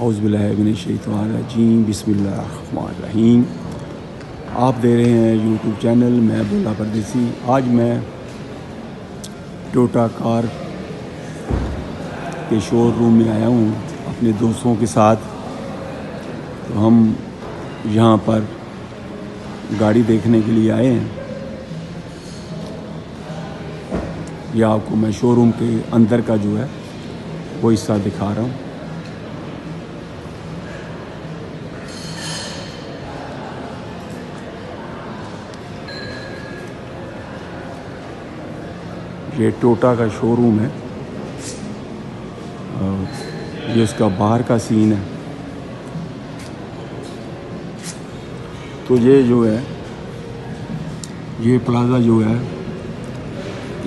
औज़ुबिल्लाहिमिनश्शैतानिर्रजीम बिस्मिल्लाहिर्रहमानिर्रहीम। आप दे रहे हैं यूट्यूब चैनल मैं बोला परदेसी। आज मैं टोयोटा कार के शोरूम में आया हूँ अपने दोस्तों के साथ। तो हम यहाँ पर गाड़ी देखने के लिए आए हैं। यह आपको मैं शोरूम के अंदर का जो है वो हिस्सा दिखा रहा हूँ। ये टोयोटा का शोरूम है और ये उसका बाहर का सीन है। तो ये जो है ये प्लाज़ा जो है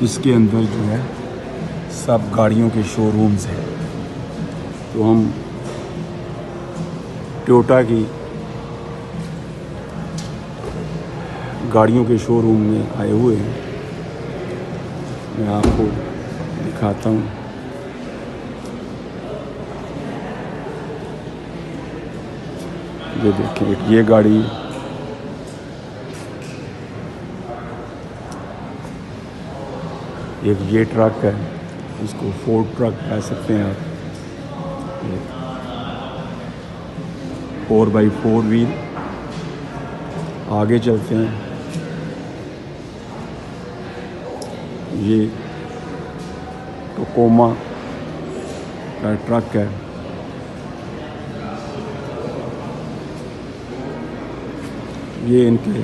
इसके अंदर जो है सब गाड़ियों के शोरूम्स हैं। तो हम टोयोटा की गाड़ियों के शोरूम में आए हुए हैं। मैं आपको दिखाता हूँ। ये देखिए ये गाड़ी एक ये ट्रक है, इसको फोर्ड ट्रक कह सकते हैं आप। 4x4 wheel. आगे चलते हैं। ये टोकोमा का ट्रक है। ये इनके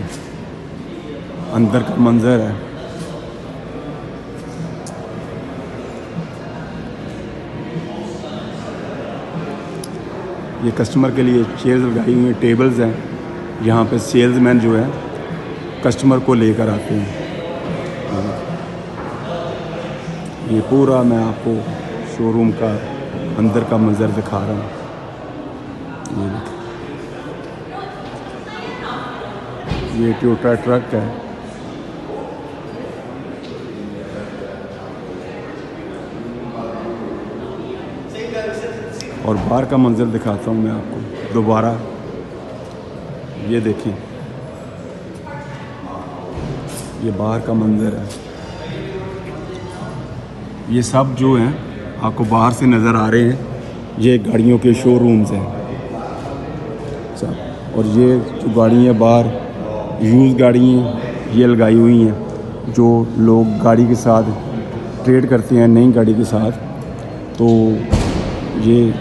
अंदर का मंजर है। ये कस्टमर के लिए चेयर्स लगाई हुई टेबल्स हैं। यहाँ पे सेल्समैन जो है कस्टमर को लेकर आते हैं। ये पूरा मैं आपको शोरूम का अंदर का मंजर दिखा रहा हूँ। ये टोयोटा ट्रक है। और बाहर का मंजर दिखाता हूँ मैं आपको दोबारा। ये देखिए ये बाहर का मंजर है। ये सब जो हैं आपको बाहर से नज़र आ रहे हैं, ये गाड़ियों के शोरूम्स हैं सब। और ये जो गाड़ी है बाहर यूज़ गाड़ी हैं ये लगाई हुई हैं। जो लोग गाड़ी के साथ ट्रेड करते हैं नई गाड़ी के साथ, तो ये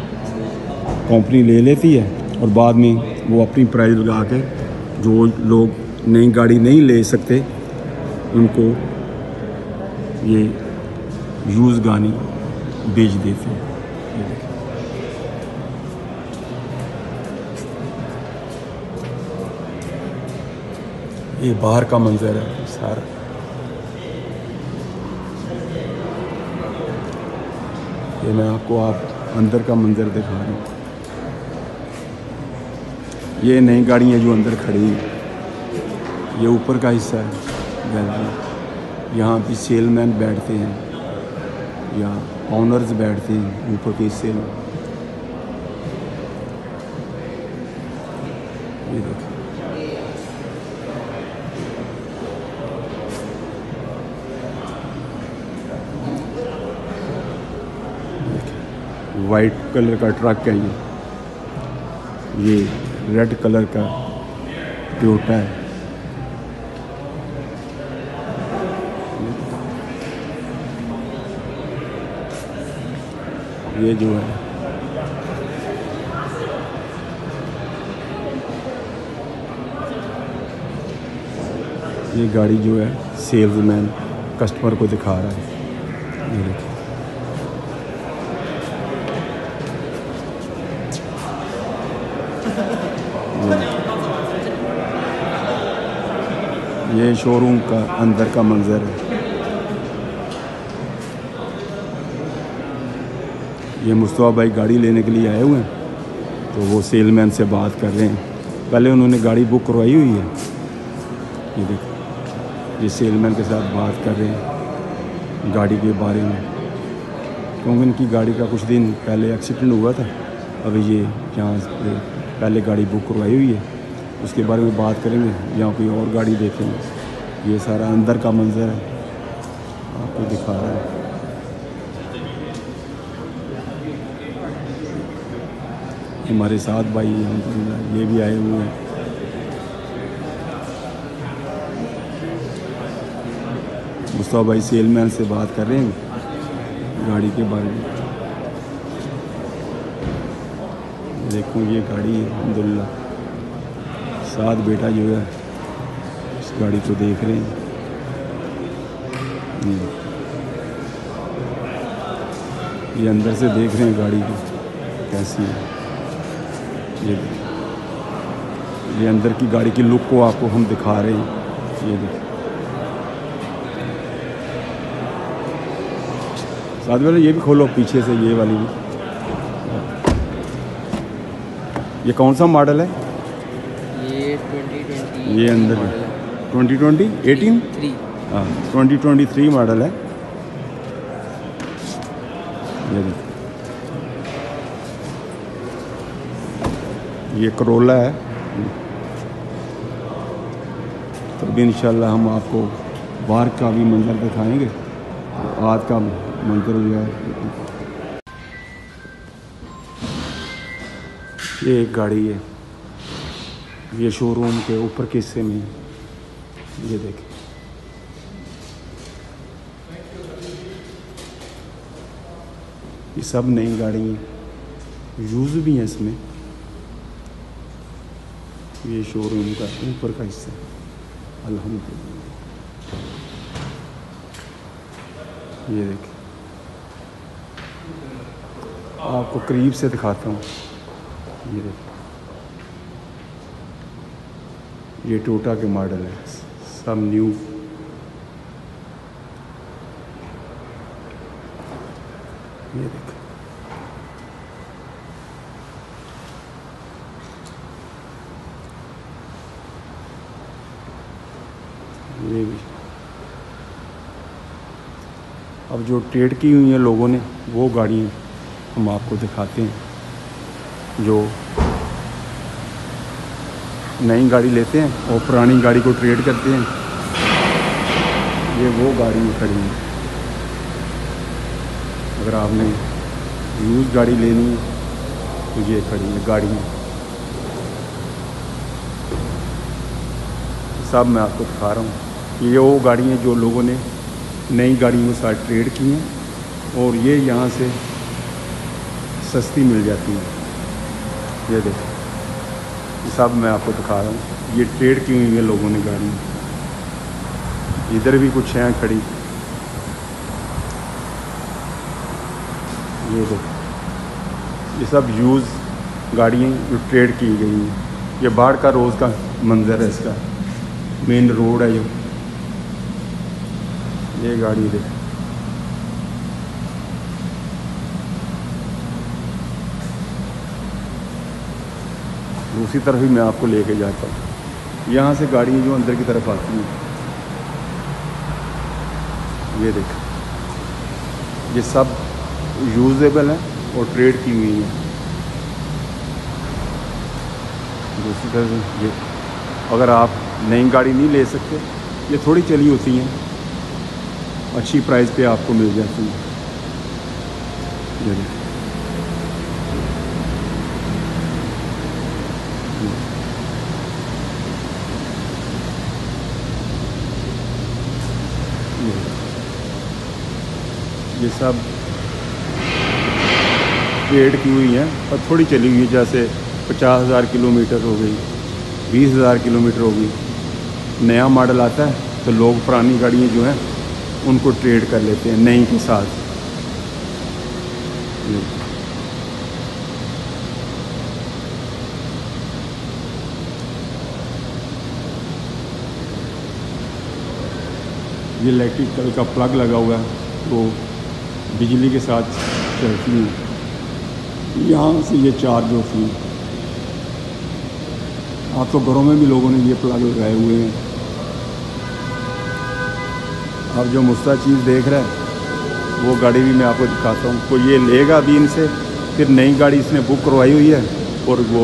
कंपनी ले लेती है और बाद में वो अपनी प्राइस लगा के जो लोग नई गाड़ी नहीं ले सकते उनको ये यूज़ गाड़ी बेच देते हैं। ये बाहर का मंजर है सारा। ये मैं आपको अंदर का मंजर दिखा रहा हूँ। ये नई गाड़ी है जो अंदर खड़ी है। ये ऊपर का हिस्सा है गैलरी। यहाँ भी सेलमैन बैठते हैं या ऑनर्स बैठते हैं ऊपर के हिस्से में। ये देखो वाइट कलर का ट्रक है। ये रेड कलर का टोयोटा है। ये जो है ये गाड़ी जो है सेल्समैन कस्टमर को दिखा रहा है। ये देखिए ये शोरूम का अंदर का मंजर है। ये मुस्तफ़ा भाई गाड़ी लेने के लिए आए हुए हैं। तो वो सेलमैन से बात कर रहे हैं। पहले उन्होंने गाड़ी बुक करवाई हुई है। ये देखो ये सेलमैन के साथ बात कर रहे हैं गाड़ी के बारे में। क्योंकि इनकी गाड़ी का कुछ दिन पहले एक्सीडेंट हुआ था अभी ये यहाँ से पहले गाड़ी बुक करवाई हुई है, उसके बारे में बात करेंगे, यहाँ कोई और गाड़ी देखेंगे। ये सारा अंदर का मंजर है, आपको दिखा रहा है। हमारे साथ भाई ये भी आए हुए हैं। मुस्तफा भाई सेलमैन से बात कर रहे हैं गाड़ी के बारे में। देखो ये गाड़ी है अल्हम्दुलिल्लाह, साथ बेटा जो है इस गाड़ी को देख रहे हैं। ये अंदर से देख रहे हैं गाड़ी को कैसी है। ये अंदर की गाड़ी की लुक को आपको हम दिखा रहे हैं। ये देखिए साथ वाले, ये भी खोलो पीछे से, ये वाली भी। ये कौन सा मॉडल है? ये 2020। ये अंदर 2020 18 हाँ 2023 मॉडल है। ये देखिए ये करोला है। तो भी इंशाल्लाह हम आपको बाहर का भी मंजर दिखाएंगे, आज का मंजर जो है। ये एक गाड़ी है, ये शोरूम के ऊपर के हिस्से में है। ये देखें ये सब नई गाड़ी हैं, यूज़ भी हैं इसमें। ये शोरूम का ऊपर का हिस्सा अल्हम्दुलिल्लाह। ये देखिए आपको करीब से दिखाता हूँ। ये देखिए ये टोयोटा के मॉडल है, सब न्यू। ये देखिए ये भी। अब जो ट्रेड की हुई हैं लोगों ने वो गाड़ियाँ हम आपको दिखाते हैं। जो नई गाड़ी लेते हैं और पुरानी गाड़ी को ट्रेड करते हैं, ये वो गाड़ी खड़ी है। अगर आपने यूज़ गाड़ी लेनी है तो ये खड़ी है गाड़ियाँ, सब मैं आपको दिखा रहा हूँ। ये वो गाड़ियाँ जो लोगों ने नई गाड़ियों के साथ ट्रेड की हैं और ये यहाँ से सस्ती मिल जाती हैं। ये देखो ये सब मैं आपको दिखा रहा हूँ, ये ट्रेड की हुई है लोगों ने गाड़ी। इधर भी कुछ हैं खड़ी, ये देखो ये सब यूज़ गाड़ियाँ जो ट्रेड की गई हैं। ये बाढ़ का रोज़ का मंजर है, इसका मेन रोड है। ये गाड़ी देखो, दूसरी तरफ ही मैं आपको लेके जाता हूँ। यहाँ से गाड़ियाँ जो अंदर की तरफ आती हैं, ये देखो ये सब यूजेबल हैं और ट्रेड की हुई हैं। दूसरी तरफ ये, अगर आप नई गाड़ी नहीं ले सकते, ये थोड़ी चली होती हैं, अच्छी प्राइस पे आपको मिल जाती है। ये देखो ये सब ट्रेड की हुई हैं और थोड़ी चली हुई है, जैसे 50,000 किलोमीटर हो गई, 20,000 किलोमीटर हो गई। नया मॉडल आता है तो लोग पुरानी गाड़ियाँ जो हैं उनको ट्रेड कर लेते हैं नई के साथ। ये इलेक्ट्रिकल का प्लग लगा हुआ है तो बिजली के साथ चलती है। यहाँ से ये चार्ज होती है। आप तो घरों में भी लोगों ने ये प्लग लगाए हुए हैं। अब जो मुस्ता चीज़ देख रहे हैं वो गाड़ी भी मैं आपको दिखाता हूँ। तो ये लेगा भी इनसे फिर नई गाड़ी इसने बुक करवाई हुई है और वो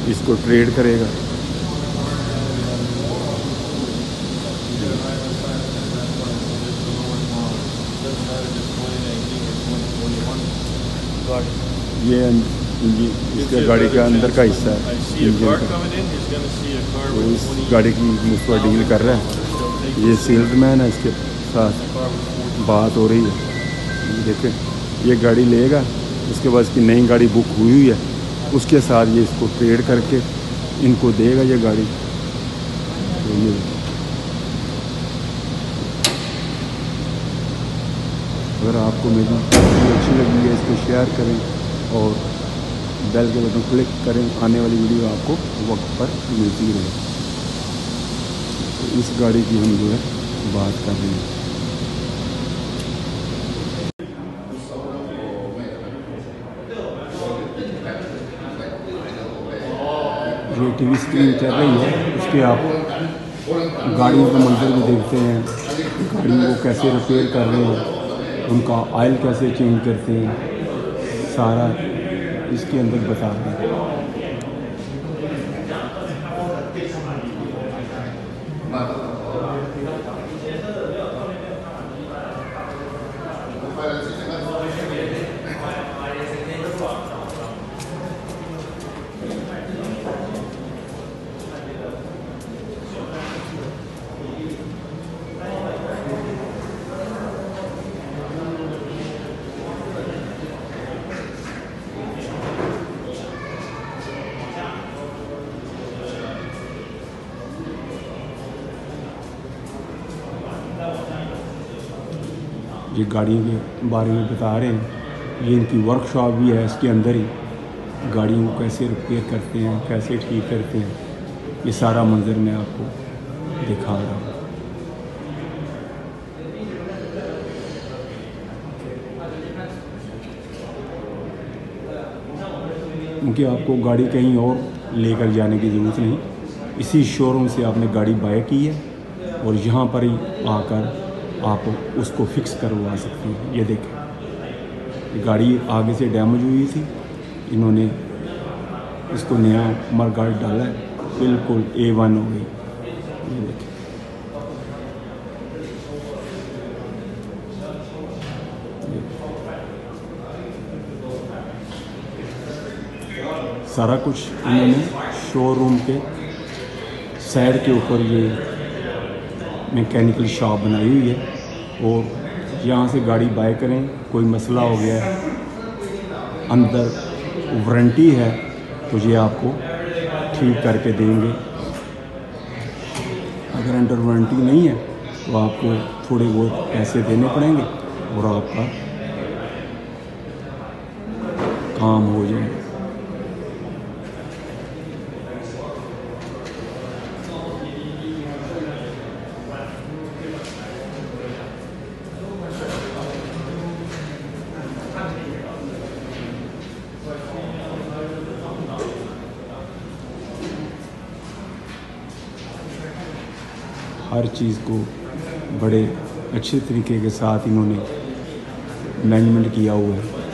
इसको ट्रेड करेगा। ये इसका गाड़ी का अंदर का हिस्सा है इंजन का। तो इस गाड़ी की मुझसे डील कर रहा है, ये सेल्समैन है, इसके साथ बात हो रही है। देखें, ये गाड़ी लेगा, उसके बाद इसकी नई गाड़ी बुक हुई हुई है, उसके साथ ये इसको ट्रेड करके इनको देगा ये गाड़ी। तो ये अगर आपको मेरी वीडियो अच्छी लगी है इसको शेयर करें और बेल के बटन क्लिक करें, आने वाली वीडियो आपको वक्त पर मिलती रहे। तो इस गाड़ी की हम जो है बात कर रहे हैं। ये टीवी स्क्रीन चल रही है, उसके आप गाड़ियों का मंजर भी देखते हैं, गाड़ी वो कैसे रिपेयर कर रहे हैं, उनका ऑयल कैसे चेंज करते हैं, सारा इसके अंदर बता रहे हैं। ये गाड़ियों के बारे में बता रहे हैं, ये इनकी वर्कशॉप भी है, इसके अंदर ही गाड़ियों को कैसे रिपेयर करते हैं, कैसे ठीक करते हैं, ये सारा मंजर मैं आपको दिखा रहा हूँ। क्योंकि आपको गाड़ी कहीं और लेकर जाने की ज़रूरत नहीं, इसी शोरूम से आपने गाड़ी बाय की है और यहाँ पर ही आकर आप उसको फिक्स करवा सकते हैं। ये देखें, गाड़ी आगे से डैमेज हुई थी, इन्होंने इसको नया मडगार्ड डाला है, बिल्कुल A1 हो गई। ये देखें, सारा कुछ इन्होंने शोरूम के साइड के ऊपर ये मैकेनिकल शॉप बनाई हुई है और यहाँ से गाड़ी बाय करें, कोई मसला हो गया है, अंदर वारंटी है तो ये आपको ठीक करके देंगे। अगर अंडर वारंटी नहीं है तो आपको थोड़े बहुत पैसे देने पड़ेंगे और आपका काम हो जाएगा। हर चीज़ को बड़े अच्छे तरीके के साथ इन्होंने मैनेजमेंट किया हुआ है।